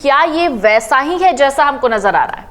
क्या ये वैसा ही है जैसा हमको नजर आ रहा है?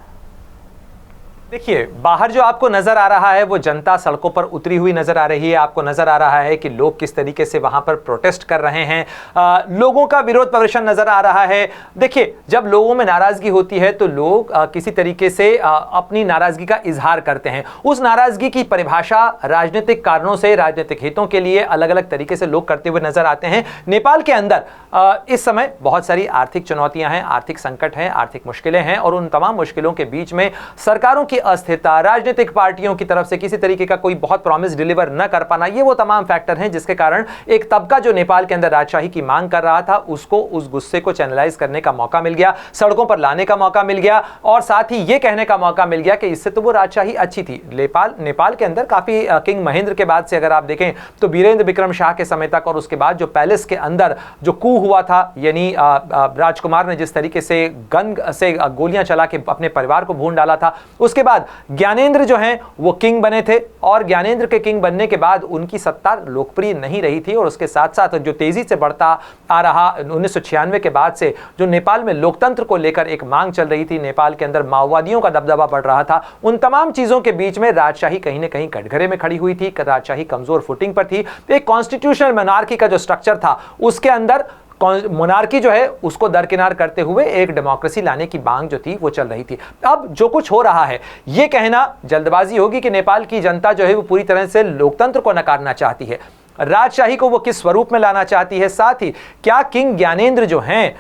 देखिए, बाहर जो आपको नजर आ रहा है वो जनता सड़कों पर उतरी हुई नजर आ रही है। आपको नजर आ रहा है कि लोग किस तरीके से वहां पर प्रोटेस्ट कर रहे हैं। लोगों का विरोध प्रदर्शन नजर आ रहा है। देखिए, जब लोगों में नाराजगी होती है तो लोग किसी तरीके से अपनी नाराजगी का इजहार करते हैं। उस नाराजगी की परिभाषा राजनीतिक कारणों से, राजनीतिक हितों के लिए अलग अलग तरीके से लोग करते हुए नजर आते हैं। नेपाल के अंदर इस समय बहुत सारी आर्थिक चुनौतियां हैं, आर्थिक संकट हैं, आर्थिक मुश्किलें हैं, और उन तमाम मुश्किलों के बीच में सरकारों की अस्थिरता, राजनीतिक पार्टियों की तरफ से किसी तरीके का कोई बहुत प्रॉमिस डिलीवर न कर पाना, ये वो तमाम फैक्टर हैं जिसके कारण एक तबका जो नेपाल के अंदर राजशाही की मांग कर रहा था उसको उस गुस्से को चैनलाइज करने का मौका मिल गया, सड़कों पर लाने का मौका मिल गया, और साथ ही ये कहने का मौका मिल गया कि इससे तो वो राजशाही अच्छी थी। नेपाल के अंदर काफी किंग महेंद्र के बाद से अगर आप देखें तो वीरेंद्र विक्रम शाह के समय तक, और उसके बाद जो पैलेस के अंदर जो कू हुआ था, यानी राजकुमार ने जिस तरीके से गन से गोलियां चला के अपने परिवार को भून डाला था, उसके बाद ज्ञानेंद्र जो हैं वो किंग बने थे, और ज्ञानेंद्र के किंग बनने के बाद उनकी सत्ता लोकप्रिय नहीं रही थी। और उसके साथ साथ जो तेजी से बढ़ता आ रहा 1996 के बाद से जो नेपाल में लोकतंत्र को लेकर एक मांग चल रही थी, नेपाल के अंदर माओवादियों का दबदबा बढ़ रहा था, उन तमाम चीजों के बीच में राजशाही कहीं ना कहीं कटघरे में खड़ी हुई थी, राजशाही कमजोर फुटिंग पर थी। एक कॉन्स्टिट्यूशनल मोनार्की का जो स्ट्रक्चर था उसके अंदर मोनार्की जो है उसको दरकिनार करते हुए एक डेमोक्रेसी लाने की मांग जो थी वो चल रही थी। अब जो कुछ हो रहा है ये कहना जल्दबाजी होगी कि नेपाल की जनता जो है वो पूरी तरह से लोकतंत्र को नकारना चाहती है, राजशाही को वो किस स्वरूप में लाना चाहती है, साथ ही क्या किंग ज्ञानेंद्र जो हैं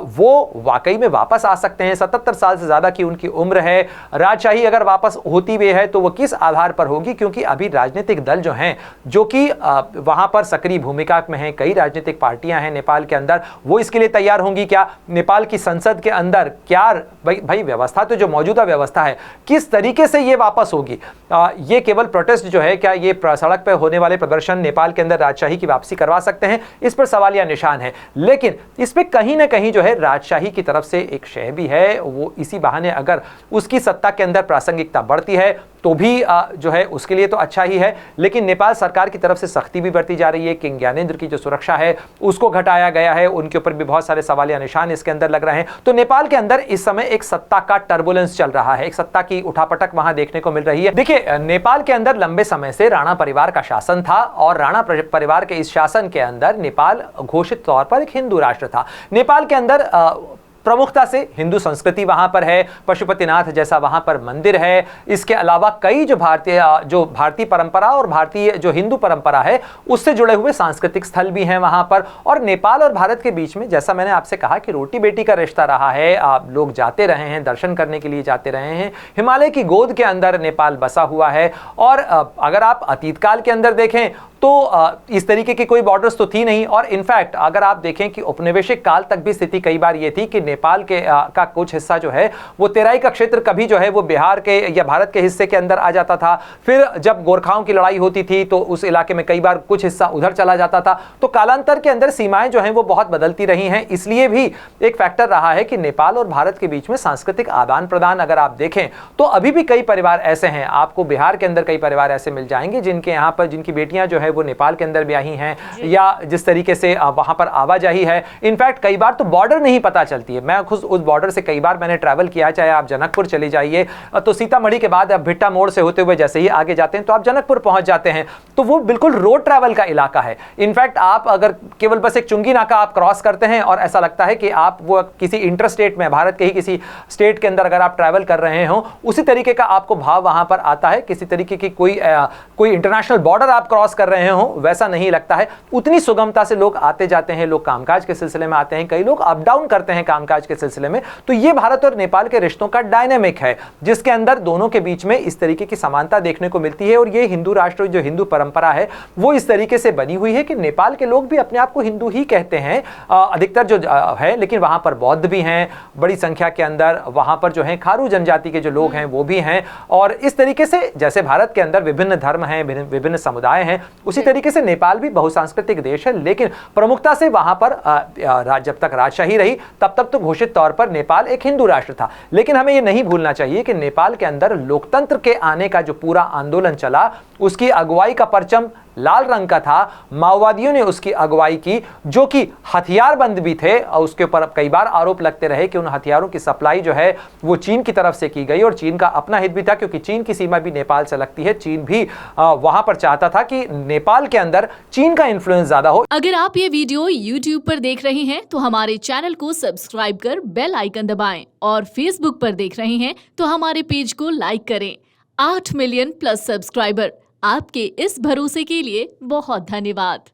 वो वाकई में वापस आ सकते हैं। 77 साल से ज्यादा की उनकी उम्र है। राजशाही अगर वापस होती भी है तो वो किस आधार पर होगी, क्योंकि अभी राजनीतिक दल जो हैं जो कि वहां पर सक्रिय भूमिका में हैं, कई राजनीतिक पार्टियां हैं नेपाल के अंदर, वो इसके लिए तैयार होंगी क्या? नेपाल की संसद के अंदर क्या भाई व्यवस्था तो जो मौजूदा व्यवस्था है किस तरीके से ये वापस होगी? ये केवल प्रोटेस्ट जो है, क्या ये सड़क पर होने वाले प्रदर्शन नेपाल के अंदर राजशाही की वापसी करवा सकते हैं? इस पर सवालिया निशान है। लेकिन इस पे कहीं ना कहीं जो है राजशाही की तरफ से एक शय भी है, वो इसी बहाने अगर उसकी सत्ता के अंदर प्रासंगिकता बढ़ती है तो भी जो है उसके लिए तो अच्छा ही है। लेकिन नेपाल सरकार की तरफ से सख्ती भी बढ़ती जा रही है। किंग ज्ञानेंद्र की जो सुरक्षा है उसको घटाया गया है, उनके ऊपर भी बहुत सारे सवालिया निशान इसके अंदर लग रहे हैं। तो नेपाल के अंदर इस समय एक सत्ता का टर्बुलेंस चल रहा है, एक सत्ता की उठापटक वहां देखने को मिल रही है। देखिए, नेपाल के अंदर लंबे समय से राणा परिवार का शासन था, और राणा परिवार के इस शासन के अंदर नेपाल घोषित तौर पर एक हिंदू राष्ट्र था। नेपाल के अंदर प्रमुखता से हिंदू संस्कृति वहां पर है, पशुपतिनाथ जैसा वहां पर मंदिर है। इसके अलावा कई जो भारतीय परंपरा और भारतीय जो हिंदू परंपरा है उससे जुड़े हुए सांस्कृतिक स्थल भी हैं वहां पर। और नेपाल और भारत के बीच में, जैसा मैंने आपसे कहा कि रोटी बेटी का रिश्ता रहा है, लोग जाते रहे हैं, दर्शन करने के लिए जाते रहे हैं। हिमालय की गोद के अंदर नेपाल बसा हुआ है। और अगर आप अतीत काल के अंदर देखें तो इस तरीके की कोई बॉर्डर्स तो थी नहीं। और इनफैक्ट अगर आप देखें कि औपनिवेशिक काल तक भी स्थिति कई बार ये थी कि नेपाल के का कुछ हिस्सा जो है वो तेराई का क्षेत्र कभी जो है वो बिहार के या भारत के हिस्से के अंदर आ जाता था। फिर जब गोरखाओं की लड़ाई होती थी तो उस इलाके में कई बार कुछ हिस्सा उधर चला जाता था। तो कालांतर के अंदर सीमाएं जो हैं वो बहुत बदलती रही हैं। इसलिए भी एक फैक्टर रहा है कि नेपाल और भारत के बीच में सांस्कृतिक आदान प्रदान अगर आप देखें तो अभी भी कई परिवार ऐसे हैं, आपको बिहार के अंदर कई परिवार ऐसे मिल जाएंगे जिनके यहाँ पर जिनकी बेटियां जो है वो नेपाल के अंदर ब्याही हैं, या जिस तरीके से वहां पर आवाजाही है। इनफैक्ट कई बार तो बॉर्डर नहीं पता चलती है। मैं खुद उस बॉर्डर से कई बार मैंने ट्रैवल किया, चाहे आप जनकपुर चले जाइए तो सीतामढ़ी के बाद आप भिट्टा मोड़ से होते हुए जैसे ही आगे जाते हैं तो आप जनकपुर पहुंच जाते हैं, तो वो बिल्कुल रोड ट्रैवल का इलाका है। इनफैक्ट आप अगर केवल बस एक चुंगी नाका आप क्रॉस करते हैं और ऐसा लगता है कि आप वो किसी इंटरस्टेट में, भारत के ही किसी स्टेट के अंदर अगर आप ट्रैवल कर रहे हो, उसी तरीके का आपको भाव वहां पर आता है। किसी तरीके की कोई इंटरनेशनल बॉर्डर आप क्रॉस कर रहे हो वैसा नहीं लगता है। उतनी सुगमता से लोग आते जाते हैं, लोग कामकाज के सिलसिले में आते हैं, कई लोग अप डाउन करते हैं कामकाज के सिलसिले में। तो ये भारत और नेपाल के रिश्तों का डायनेमिक है जिसके अंदर दोनों के बीच में इस तरीके की समानता देखने को मिलती है। और ये हिंदू राष्ट्र, जो हिंदू परंपरा है वो इस तरीके से बनी हुई है कि नेपाल के लोग भी अपने आप को हिंदू ही कहते हैं अधिकतर जो है, लेकिन वहां पर बौद्ध भी हैं बड़ी संख्या के अंदर, वहां पर जो है खारू जनजाति के जो लोग हैं वो भी हैं। और इस तरीके से जैसे भारत के अंदर विभिन्न धर्म हैं, विभिन्न समुदाय हैं, उसी तरीके से नेपाल भी बहुसांस्कृतिक देश है। लेकिन प्रमुखता से वहां पर जब तक राजशाही रही तब तक तो घोषित तौर पर नेपाल एक हिंदू राष्ट्र था। लेकिन हमें यह नहीं भूलना चाहिए कि नेपाल के अंदर लोकतंत्र के आने का जो पूरा आंदोलन चला उसकी अगुवाई का परचम लाल रंग का था, माओवादियों ने उसकी अगुवाई की, जो कि हथियारबंद भी थे और उसके ऊपर कई बार आरोप लगते रहे कि उन हथियारों की सप्लाई जो है वो चीन की तरफ से की गई और चीन का अपना हित भी था, क्योंकि चीन की सीमा भी नेपाल से लगती है। चीन भी वहां पर चाहता था कि नेपाल के अंदर चीन का इन्फ्लुएंस ज्यादा हो। अगर आप ये वीडियो YouTube पर देख रहे हैं तो हमारे चैनल को सब्सक्राइब कर बेल आइकन दबाएं और Facebook पर देख रहे हैं तो हमारे पेज को लाइक करें। 8 मिलियन प्लस सब्सक्राइबर, आपके इस भरोसे के लिए बहुत धन्यवाद।